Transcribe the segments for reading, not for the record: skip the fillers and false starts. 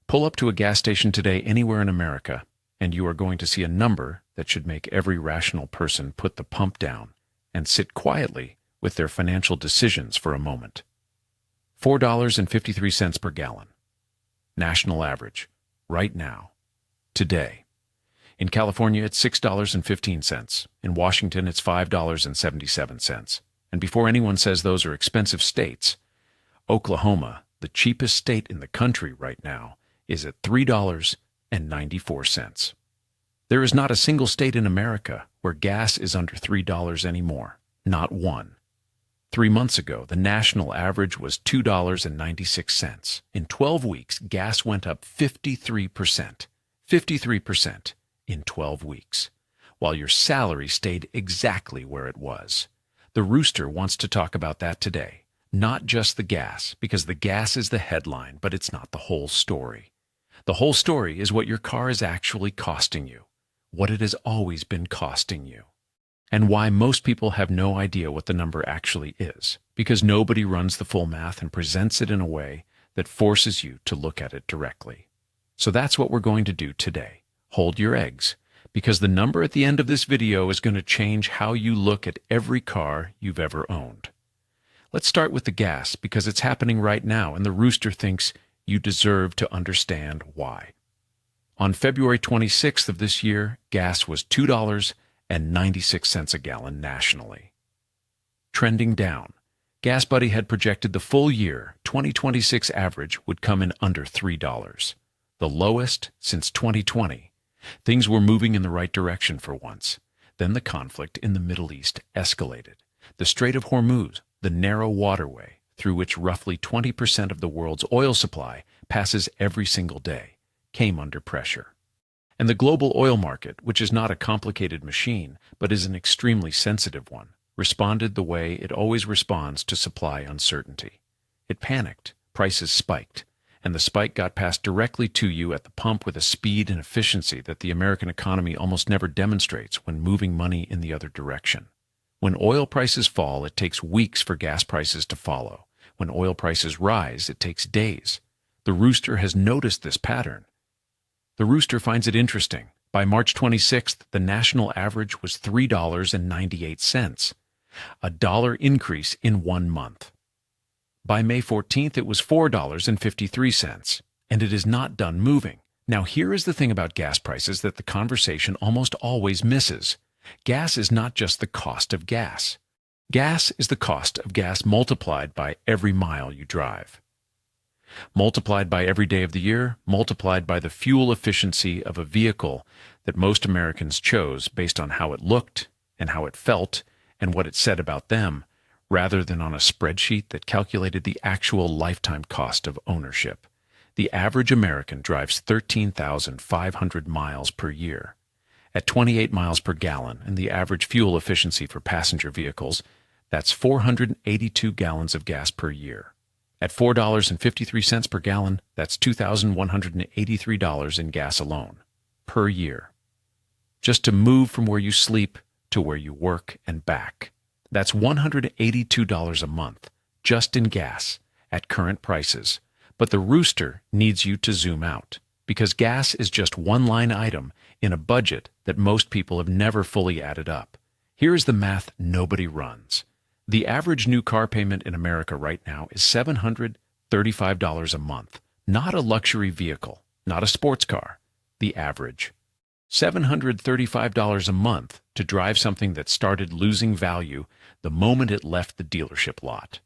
Pull up to a gas station today anywhere in America, and you are going to see a number that should make every rational person put the pump down and sit quietly with their financial decisions for a moment. $4.53 per gallon. National average. Right now. Today. In California, it's $6.15. In Washington, it's $5.77. And before anyone says those are expensive states, Oklahoma, the cheapest state in the country right now, is at $3.94. There is not a single state in America where gas is under $3 anymore. Not one. 3 months ago, the national average was $2.96. In 12 weeks, gas went up 53%. 53% in 12 weeks, while your salary stayed exactly where it was. The Rooster wants to talk about that today. Not just the gas, because the gas is the headline, but it's not the whole story. The whole story is what your car is actually costing you, what it has always been costing you, and why most people have no idea what the number actually is, because nobody runs the full math and presents it in a way that forces you to look at it directly. So that's what we're going to do today. Hold your eggs, because the number at the end of this video is going to change how you look at every car you've ever owned. Let's start with the gas, because it's happening right now, and the Rooster thinks you deserve to understand why. On February 26th of this year, gas was $2.96 a gallon nationally. Trending down. GasBuddy had projected the full year 2026 average would come in under $3, the lowest since 2020. Things were moving in the right direction for once. Then the conflict in the Middle East escalated. The Strait of Hormuz, the narrow waterway through which roughly 20% of the world's oil supply passes every single day, came under pressure. And the global oil market, which is not a complicated machine, but is an extremely sensitive one, responded the way it always responds to supply uncertainty. It panicked, prices spiked, and the spike got passed directly to you at the pump with a speed and efficiency that the American economy almost never demonstrates when moving money in the other direction. When oil prices fall, it takes weeks for gas prices to follow. When oil prices rise, it takes days. The Rooster has noticed this pattern. The Rooster finds it interesting. By March 26th, the national average was $3.98, a dollar increase in 1 month. By May 14th, it was $4.53, and it is not done moving. Now, here is the thing about gas prices that the conversation almost always misses. Gas is not just the cost of gas. Gas is the cost of gas multiplied by every mile you drive. Multiplied by every day of the year, multiplied by the fuel efficiency of a vehicle that most Americans chose based on how it looked and how it felt and what it said about them, rather than on a spreadsheet that calculated the actual lifetime cost of ownership. The average American drives 13,500 miles per year. At 28 miles per gallon and the average fuel efficiency for passenger vehicles, that's 482 gallons of gas per year. At $4.53 per gallon, that's $2,183 in gas alone, per year. Just to move from where you sleep to where you work and back. That's $182 a month, just in gas, at current prices. But the Rooster needs you to zoom out, because gas is just one line item in a budget that most people have never fully added up. Here is the math nobody runs. The average new car payment in America right now is $735 a month. Not a luxury vehicle, not a sports car. The average. $735 a month to drive something that started losing value the moment it left the dealership lot.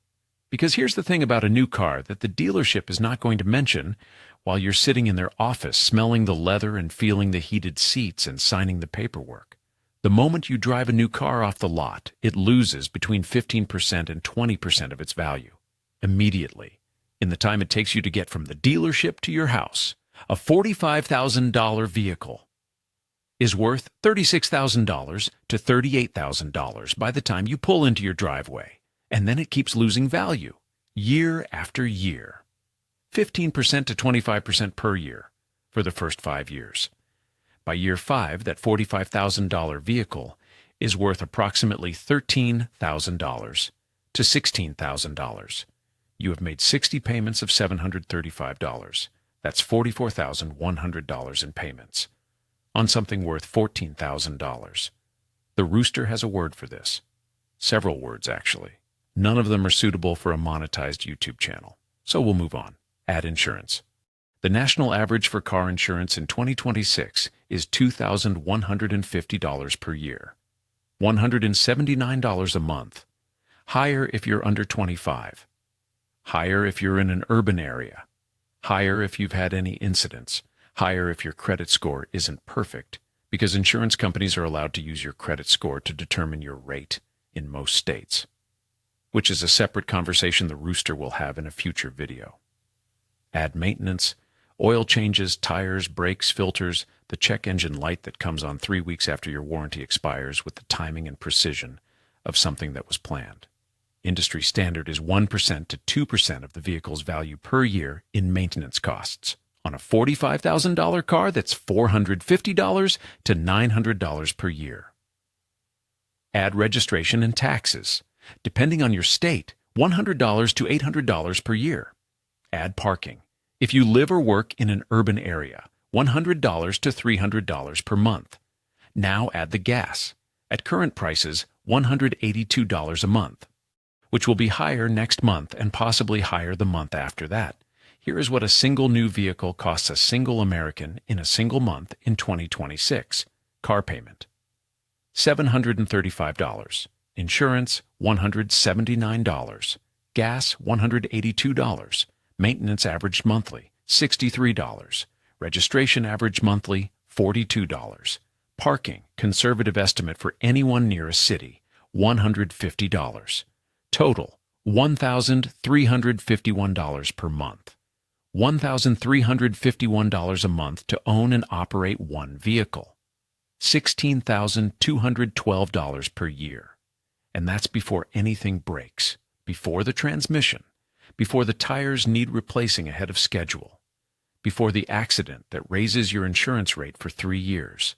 Because here's the thing about a new car that the dealership is not going to mention while you're sitting in their office smelling the leather and feeling the heated seats and signing the paperwork. The moment you drive a new car off the lot, it loses between 15% and 20% of its value. Immediately. In the time it takes you to get from the dealership to your house, a $45,000 vehicle is worth $36,000 to $38,000 by the time you pull into your driveway. And then it keeps losing value, year after year. 15% to 25% per year for the first 5 years. By year 5, that $45,000 vehicle is worth approximately $13,000 to $16,000. You have made 60 payments of $735. That's $44,100 in payments on something worth $14,000. The Rooster has a word for this. Several words, actually. None of them are suitable for a monetized YouTube channel. So we'll move on. Add insurance. The national average for car insurance in 2026 is $2,150 per year. $179 a month. Higher if you're under 25. Higher if you're in an urban area. Higher if you've had any incidents. Higher if your credit score isn't perfect, because insurance companies are allowed to use your credit score to determine your rate in most states, which is a separate conversation the Rooster will have in a future video. Add maintenance, oil changes, tires, brakes, filters, the check engine light that comes on 3 weeks after your warranty expires with the timing and precision of something that was planned. Industry standard is 1% to 2% of the vehicle's value per year in maintenance costs. On a $45,000 car, that's $450 to $900 per year. Add registration and taxes. Depending on your state, $100 to $800 per year. Add parking. If you live or work in an urban area, $100 to $300 per month. Now add the gas. At current prices, $182 a month, which will be higher next month and possibly higher the month after that. Here is what a single new vehicle costs a single American in a single month in 2026. Car payment, $735. Insurance, $179. Gas, $182. Maintenance averaged monthly, $63. Registration averaged monthly, $42. Parking, conservative estimate for anyone near a city, $150. Total, $1,351 per month. $1,351 a month to own and operate one vehicle. $16,212 per year. And that's before anything breaks, before the transmission, before the tires need replacing ahead of schedule, before the accident that raises your insurance rate for 3 years,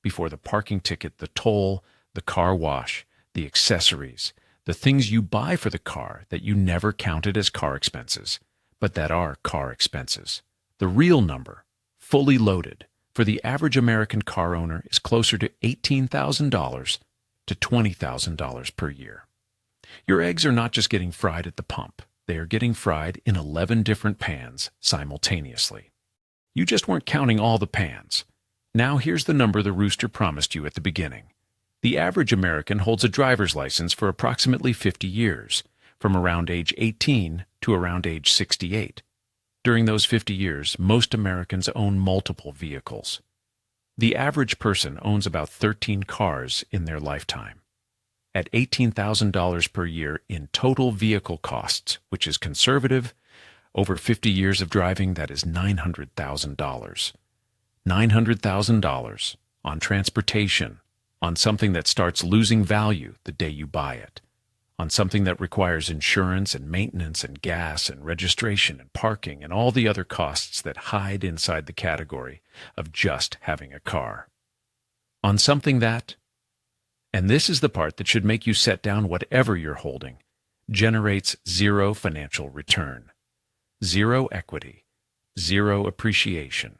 before the parking ticket, the toll, the car wash, the accessories, the things you buy for the car that you never counted as car expenses, but that are car expenses. The real number, fully loaded, for the average American car owner is closer to $18,000 to $20,000 per year. Your eggs are not just getting fried at the pump. They are getting fried in 11 different pans simultaneously. You just weren't counting all the pans. Now here's the number the Rooster promised you at the beginning. The average American holds a driver's license for approximately 50 years, from around age 18 to around age 68. During those 50 years, most Americans own multiple vehicles. The average person owns about 13 cars in their lifetime. At $18,000 per year in total vehicle costs, which is conservative, over 50 years of driving, that is $900,000. $900,000 on transportation, on something that starts losing value the day you buy it, on something that requires insurance and maintenance and gas and registration and parking and all the other costs that hide inside the category of just having a car. On something that, and this is the part that should make you set down whatever you're holding, generates zero financial return, zero equity, zero appreciation.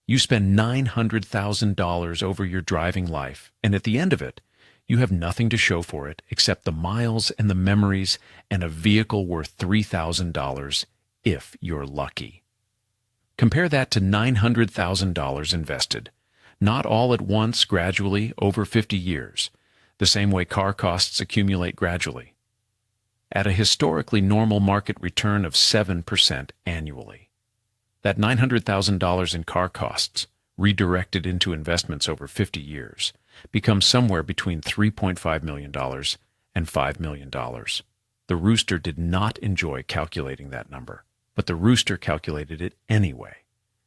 You spend $900,000 over your driving life, and at the end of it, you have nothing to show for it except the miles and the memories and a vehicle worth $3,000 if you're lucky. Compare that to $900,000 invested, not all at once, gradually, over 50 years, the same way car costs accumulate gradually, at a historically normal market return of 7% annually. That $900,000 in car costs, redirected into investments over 50 years, becomes somewhere between $3.5 million and $5 million. The Rooster did not enjoy calculating that number, but the Rooster calculated it anyway,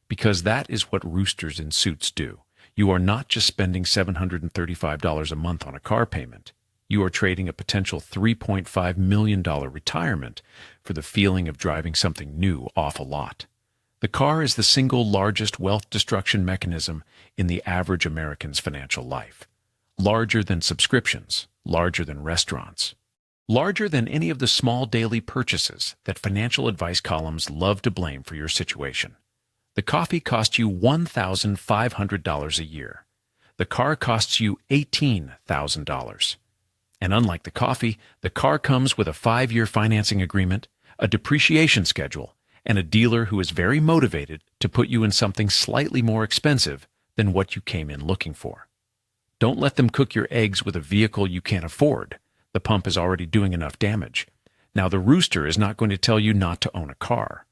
because that is what roosters in suits do. You are not just spending $735 a month on a car payment. You are trading a potential $3.5 million retirement for the feeling of driving something new off a lot. The car is the single largest wealth destruction mechanism in the average American's financial life. Larger than subscriptions, larger than restaurants, larger than any of the small daily purchases that financial advice columns love to blame for your situation. The coffee costs you $1,500 a year. The car costs you $18,000. And unlike the coffee, the car comes with a 5-year financing agreement, a depreciation schedule, and a dealer who is very motivated to put you in something slightly more expensive than what you came in looking for. Don't let them cook your eggs with a vehicle you can't afford. The pump is already doing enough damage. Now, the Rooster is not going to tell you not to own a car.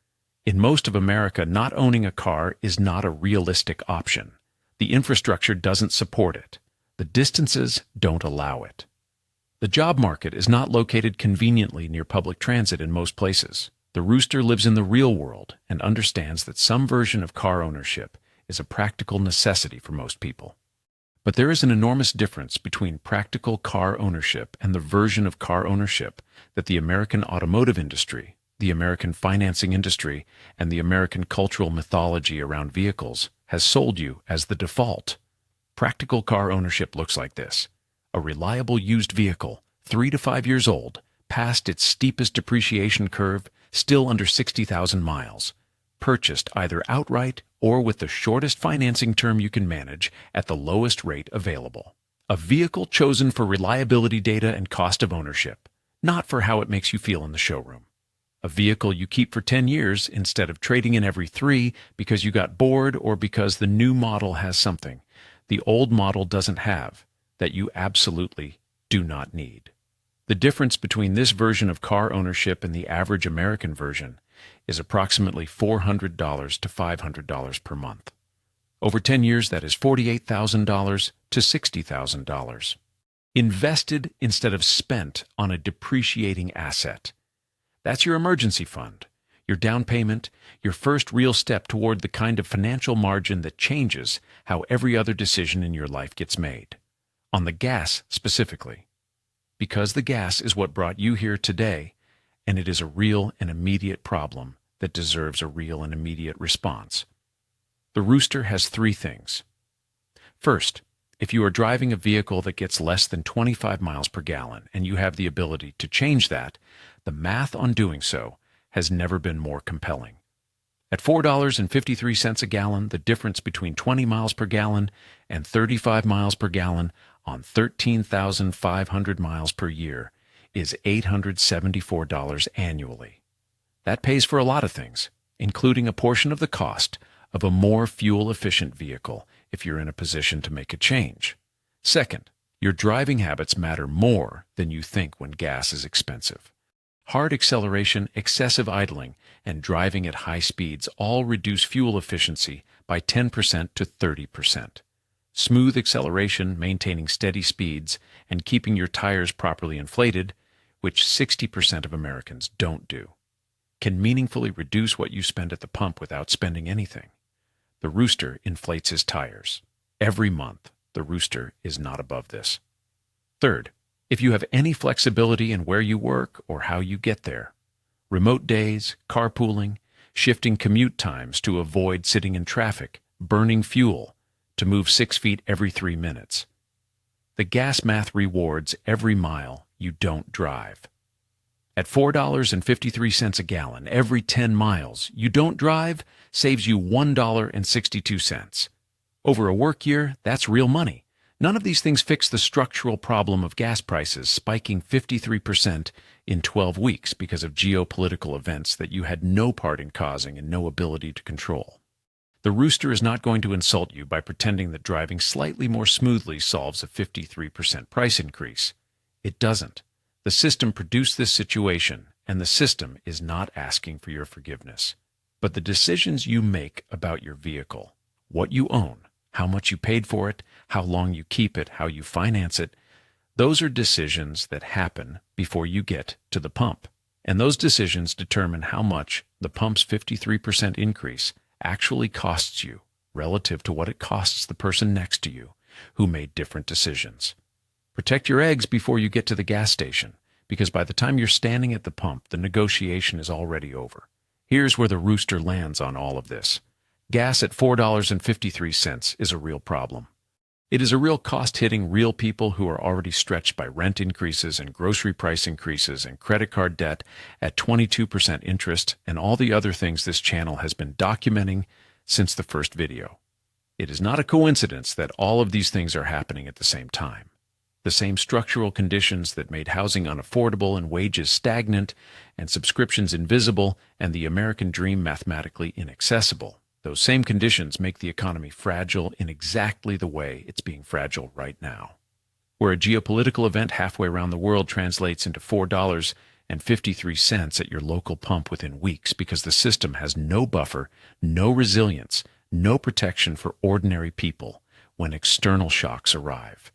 In most of America, not owning a car is not a realistic option. The infrastructure doesn't support it. The distances don't allow it. The job market is not located conveniently near public transit in most places. The Rooster lives in the real world and understands that some version of car ownership is a practical necessity for most people. But there is an enormous difference between practical car ownership and the version of car ownership that the American automotive industry, the American financing industry, and the American cultural mythology around vehicles has sold you as the default. Practical car ownership looks like this: a reliable used vehicle, 3 to 5 years old, past its steepest depreciation curve, still under 60,000 miles, purchased either outright or with the shortest financing term you can manage at the lowest rate available. A vehicle chosen for reliability data and cost of ownership, not for how it makes you feel in the showroom. A vehicle you keep for 10 years instead of trading in every 3 because you got bored or because the new model has something the old model doesn't have that you absolutely do not need. The difference between this version of car ownership and the average American version is approximately $400 to $500 per month. Over 10 years, that is $48,000 to $60,000. Invested instead of spent on a depreciating asset. That's your emergency fund, your down payment, your first real step toward the kind of financial margin that changes how every other decision in your life gets made. On the gas specifically. Because the gas is what brought you here today, and it is a real and immediate problem that deserves a real and immediate response. The Rooster has 3 things. First, if you are driving a vehicle that gets less than 25 miles per gallon and you have the ability to change that, the math on doing so has never been more compelling. At $4.53 a gallon, the difference between 20 miles per gallon and 35 miles per gallon on 13,500 miles per year is $874 annually. That pays for a lot of things, including a portion of the cost of a more fuel-efficient vehicle if you're in a position to make a change. Second, your driving habits matter more than you think when gas is expensive. Hard acceleration, excessive idling, and driving at high speeds all reduce fuel efficiency by 10% to 30%. Smooth acceleration, maintaining steady speeds, and keeping your tires properly inflated, which 60% of Americans don't do, can meaningfully reduce what you spend at the pump without spending anything. The Rooster inflates his tires. Every month, the Rooster is not above this. Third, if you have any flexibility in where you work or how you get there, remote days, carpooling, shifting commute times to avoid sitting in traffic, burning fuel, to move 6 feet every 3 minutes. The gas math rewards every mile you don't drive. At $4.53 a gallon, every 10 miles you don't drive saves you $1.62. Over a work year, that's real money. None of these things fix the structural problem of gas prices spiking 53% in 12 weeks because of geopolitical events that you had no part in causing and no ability to control. The Rooster is not going to insult you by pretending that driving slightly more smoothly solves a 53% price increase. It doesn't. The system produced this situation, and the system is not asking for your forgiveness. But the decisions you make about your vehicle, what you own, how much you paid for it, how long you keep it, how you finance it, those are decisions that happen before you get to the pump. And those decisions determine how much the pump's 53% increase actually costs you relative to what it costs the person next to you who made different decisions. Protect your eggs before you get to the gas station, because by the time you're standing at the pump, the negotiation is already over. Here's where the Rooster lands on all of this. Gas at $4.53 is a real problem. It is a real cost hitting real people who are already stretched by rent increases and grocery price increases and credit card debt at 22% interest and all the other things this channel has been documenting since the first video. It is not a coincidence that all of these things are happening at the same time. The same structural conditions that made housing unaffordable and wages stagnant and subscriptions invisible and the American dream mathematically inaccessible. Those same conditions make the economy fragile in exactly the way it's being fragile right now. Where a geopolitical event halfway around the world translates into $4.53 at your local pump within weeks because the system has no buffer, no resilience, no protection for ordinary people when external shocks arrive.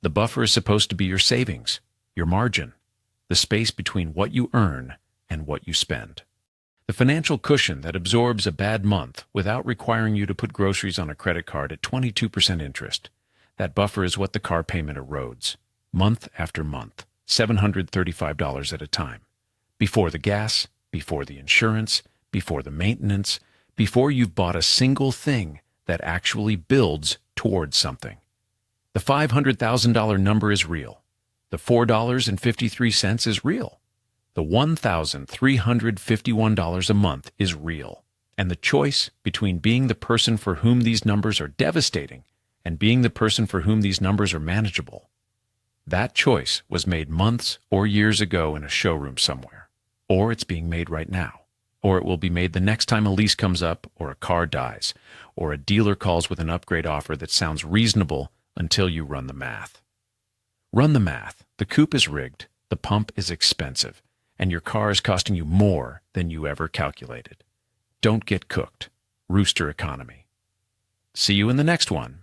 The buffer is supposed to be your savings, your margin, the space between what you earn and what you spend. The financial cushion that absorbs a bad month without requiring you to put groceries on a credit card at 22% interest. That buffer is what the car payment erodes, month after month, $735 at a time. Before the gas, before the insurance, before the maintenance, before you've bought a single thing that actually builds towards something. The $500,000 number is real. The $4.53 is real. The $1,351 a month is real. And the choice between being the person for whom these numbers are devastating and being the person for whom these numbers are manageable, that choice was made months or years ago in a showroom somewhere. Or it's being made right now. Or it will be made the next time a lease comes up or a car dies, or a dealer calls with an upgrade offer that sounds reasonable until you run the math. Run the math. The coupe is rigged, the pump is expensive, and your car is costing you more than you ever calculated. Don't get cooked. Rooster economy. See you in the next one.